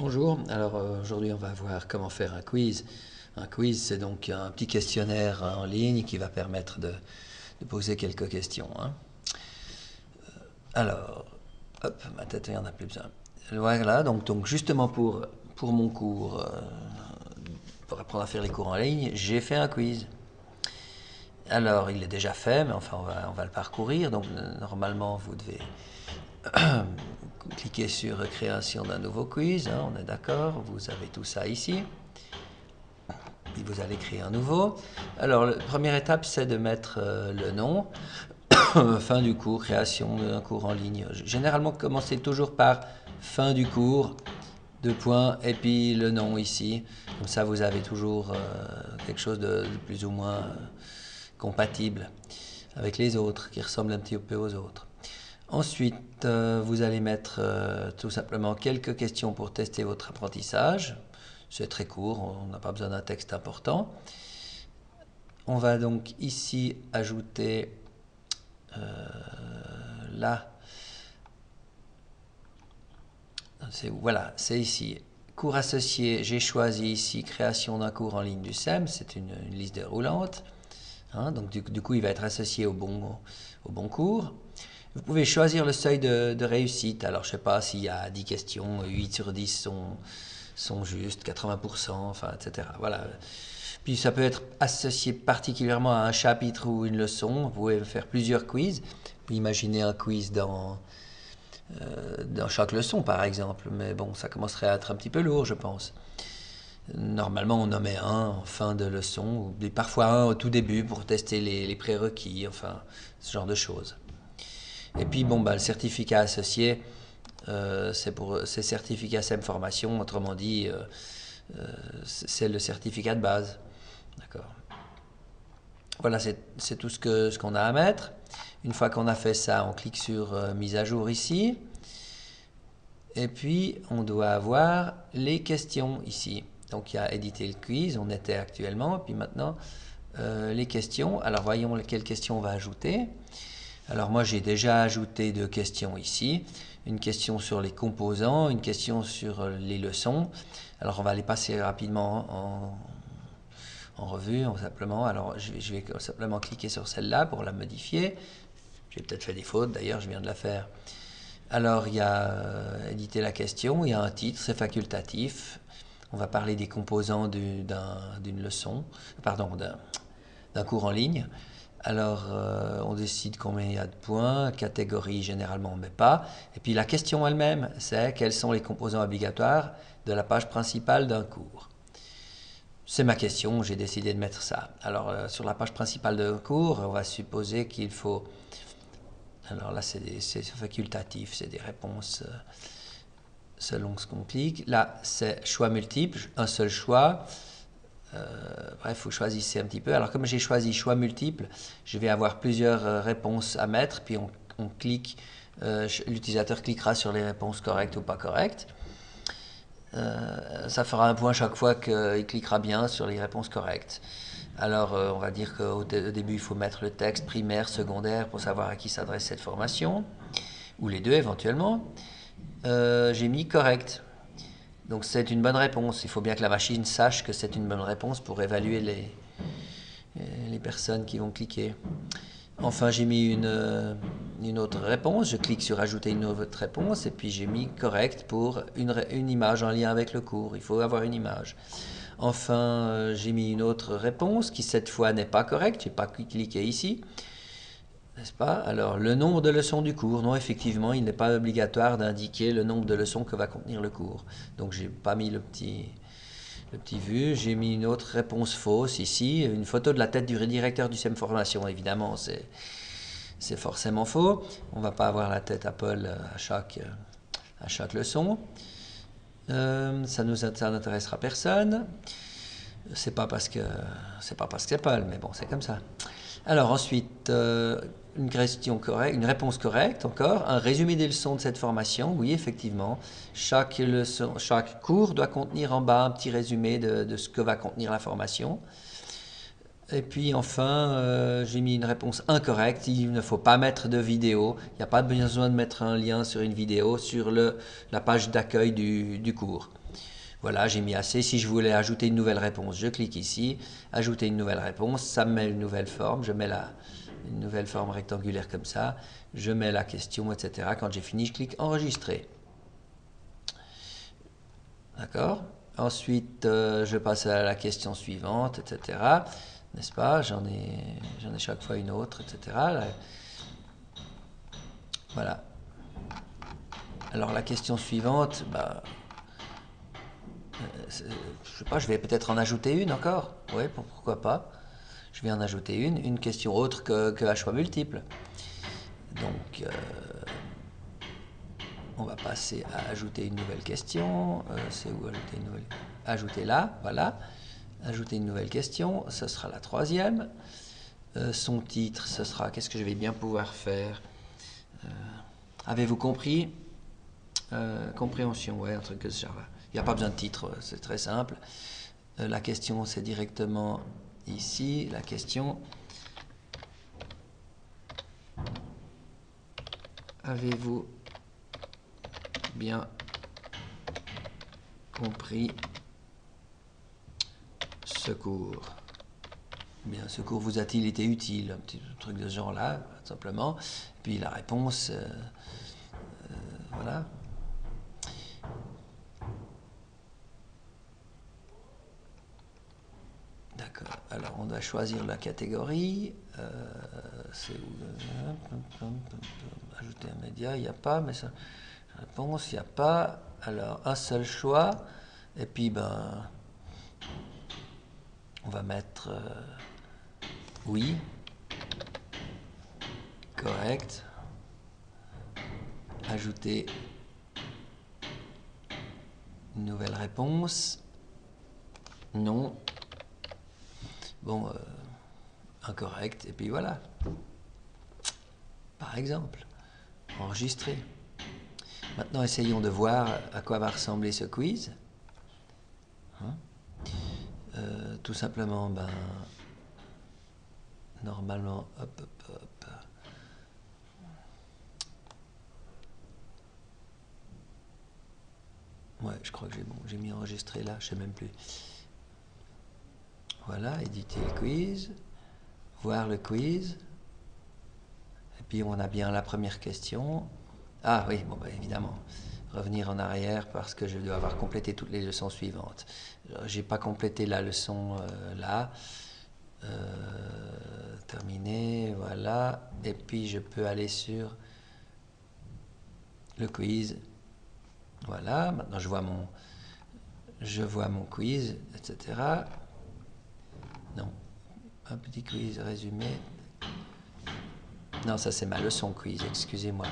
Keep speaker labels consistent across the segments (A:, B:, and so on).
A: Bonjour, alors aujourd'hui on va voir comment faire un quiz. Un quiz, c'est donc un petit questionnaire en ligne qui va permettre de poser quelques questions, hein. Alors, hop, ma tête, il n'y en a plus besoin. Voilà, donc justement pour mon cours, pour apprendre à faire les cours en ligne, j'ai fait un quiz. Alors, il est déjà fait, mais enfin on va le parcourir. Donc normalement, vous devez cliquer sur création d'un nouveau quiz, hein, on est d'accord, vous avez tout ça ici. Puis vous allez créer un nouveau. Alors, la première étape, c'est de mettre le nom, fin du cours, création d'un cours en ligne. Généralement, commencez toujours par fin du cours, deux points, et puis le nom ici. Comme ça, vous avez toujours quelque chose de plus ou moins compatible avec les autres, qui ressemble un petit peu aux autres. Ensuite, vous allez mettre tout simplement quelques questions pour tester votre apprentissage. C'est très court, on n'a pas besoin d'un texte important. On va donc ici ajouter là, voilà, c'est ici. Cours associé, j'ai choisi ici création d'un cours en ligne du SEM, c'est une liste déroulante. Hein, donc du coup, il va être associé au bon cours. Vous pouvez choisir le seuil de réussite. Alors, je ne sais pas s'il y a 10 questions, 8 sur 10 sont justes, 80%, enfin, etc. Voilà. Puis ça peut être associé particulièrement à un chapitre ou une leçon. Vous pouvez faire plusieurs quiz. Imaginez un quiz dans chaque leçon, par exemple. Mais bon, ça commencerait à être un petit peu lourd, je pense. Normalement, on en met un en fin de leçon, ou parfois un au tout début pour tester les prérequis, enfin, ce genre de choses. Et puis, bon, bah, le certificat associé, c'est certificat SEM formation, autrement dit, c'est le certificat de base. D'accord. Voilà, c'est tout ce qu'on a à mettre. Une fois qu'on a fait ça, on clique sur mise à jour ici. Et puis, on doit avoir les questions ici. Donc, il y a éditer le quiz, on était actuellement. Puis maintenant, les questions. Alors, voyons quelles questions on va ajouter. Alors, moi, j'ai déjà ajouté deux questions ici. Une question sur les composants, une question sur les leçons. Alors, on va les passer rapidement en revue, simplement. Alors, je vais simplement cliquer sur celle-là pour la modifier. J'ai peut-être fait des fautes, d'ailleurs, je viens de la faire. Alors, il y a éditer la question, il y a un titre, c'est facultatif. On va parler des composants d'une leçon, pardon, d'un cours en ligne. Alors, on décide combien il y a de points, catégorie, généralement on ne met pas. Et puis la question elle-même, c'est quels sont les composants obligatoires de la page principale d'un cours. C'est ma question, j'ai décidé de mettre ça. Alors, sur la page principale d'un cours, on va supposer qu'il faut... Alors là, c'est facultatif, c'est des réponses selon ce qu'on clique. Là, c'est choix multiple, un seul choix. Bref, vous choisissez un petit peu. Alors, comme j'ai choisi choix multiple, je vais avoir plusieurs réponses à mettre, puis on clique, l'utilisateur cliquera sur les réponses correctes ou pas correctes. Ça fera un point chaque fois qu'il cliquera bien sur les réponses correctes. Alors, on va dire qu'au début, il faut mettre le texte primaire, secondaire pour savoir à qui s'adresse cette formation, ou les deux éventuellement. J'ai mis correct. Donc, c'est une bonne réponse. Il faut bien que la machine sache que c'est une bonne réponse pour évaluer les personnes qui vont cliquer. Enfin, j'ai mis une autre réponse. Je clique sur ajouter une autre réponse et puis j'ai mis correct pour une image en lien avec le cours. Il faut avoir une image. Enfin, j'ai mis une autre réponse qui cette fois n'est pas correcte. Je n'ai pas cliqué ici. N'est-ce pas? Alors, le nombre de leçons du cours. Non, effectivement, il n'est pas obligatoire d'indiquer le nombre de leçons que va contenir le cours. Donc, j'ai pas mis le petit vu. J'ai mis une autre réponse fausse ici. Une photo de la tête du directeur du SEM Formation. Évidemment, c'est forcément faux. On ne va pas avoir la tête Apple à chaque leçon. Ça n'intéressera personne. C'est pas parce que c'est Apple, mais bon, c'est comme ça. Alors ensuite, une réponse correcte encore, un résumé des leçons de cette formation. Oui, effectivement, chaque cours doit contenir en bas un petit résumé de ce que va contenir la formation. Et puis enfin, j'ai mis une réponse incorrecte. Il ne faut pas mettre de vidéo. Il n'y a pas besoin de mettre un lien sur une vidéo sur la page d'accueil du cours. Voilà, j'ai mis assez. Si je voulais ajouter une nouvelle réponse, je clique ici, ajouter une nouvelle réponse, ça me met une nouvelle forme, je mets une nouvelle forme rectangulaire comme ça, je mets la question, etc. Quand j'ai fini, je clique enregistrer. D'accord? Ensuite, je passe à la question suivante, etc. N'est-ce pas? J'en ai chaque fois une autre, etc. Voilà. Alors la question suivante, bah, je sais pas, je vais peut-être en ajouter une encore. Oui, pourquoi pas. Je vais en ajouter une question autre que à choix multiple. Donc, on va passer à ajouter une nouvelle question. C'est où ajouter une nouvelle? Ajouter là, voilà. Ajouter une nouvelle question, ce sera la troisième. Son titre, ce sera qu'est-ce que je vais bien pouvoir faire? Avez-vous compris? Compréhension, ouais, un truc que ce genre. Il n'y a pas besoin de titre, c'est très simple. La question, c'est directement ici. La question. Avez-vous bien compris ce cours? Bien, ce cours vous a-t-il été utile? Un petit truc de ce genre-là, tout simplement. Puis la réponse, voilà. D'accord. Alors, on doit choisir la catégorie. C'est où? Ajouter un média, il n'y a pas, mais ça. Réponse, il n'y a pas. Alors, un seul choix. Et puis, ben, on va mettre oui. Correct. Ajouter une nouvelle réponse. Non. Bon, incorrect. Et puis voilà. Par exemple, enregistrer. Maintenant, essayons de voir à quoi va ressembler ce quiz. Hein? Tout simplement, ben, normalement, hop, hop, hop. Ouais, je crois que j'ai mis enregistrer là, je sais même plus. Voilà, éditer le quiz, voir le quiz. Et puis on a bien la première question. Ah oui, bon bah évidemment. Revenir en arrière parce que je dois avoir complété toutes les leçons suivantes. J'ai pas complété la leçon là. Terminé, voilà. Et puis je peux aller sur le quiz. Voilà, maintenant je vois mon quiz, etc. Non, un petit quiz résumé. Non, ça c'est ma leçon quiz, excusez-moi.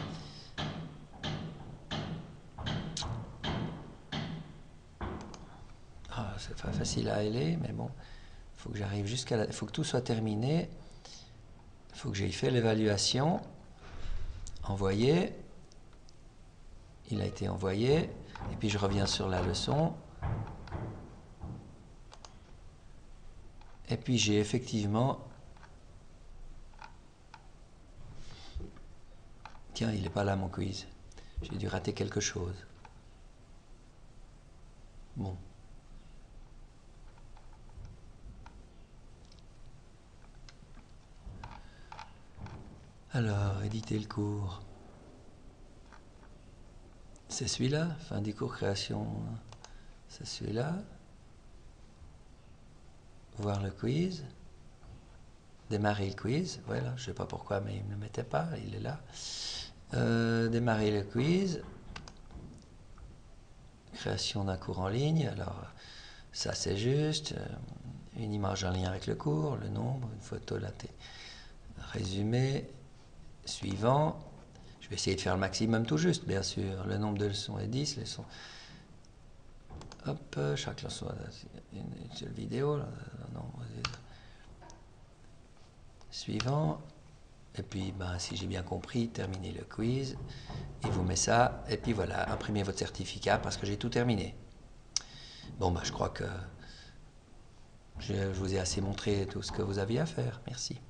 A: Ah, c'est pas facile à aller, mais bon, il faut que j'arrive jusqu'à il faut que tout soit terminé. Il faut que j'aie fait l'évaluation. Envoyer. Il a été envoyé. Et puis je reviens sur la leçon. Et puis j'ai effectivement... Tiens, il n'est pas là mon quiz. J'ai dû rater quelque chose. Bon. Alors, éditer le cours. C'est celui-là, fin du cours création. C'est celui-là. Voir le quiz. Démarrer le quiz. Voilà, je ne sais pas pourquoi, mais il ne me le mettait pas, il est là. Démarrer le quiz. Création d'un cours en ligne. Alors, ça c'est juste. Une image en lien avec le cours, le nombre, une photo là. Résumé. Suivant. Je vais essayer de faire le maximum tout juste, bien sûr. Le nombre de leçons est 10. Leçons. Hop, chaque leçon a une seule vidéo. Non, suivant. Et puis, ben, si j'ai bien compris, terminez le quiz. Il vous met ça. Et puis voilà, imprimez votre certificat parce que j'ai tout terminé. Bon, ben, je crois que je vous ai assez montré tout ce que vous aviez à faire. Merci.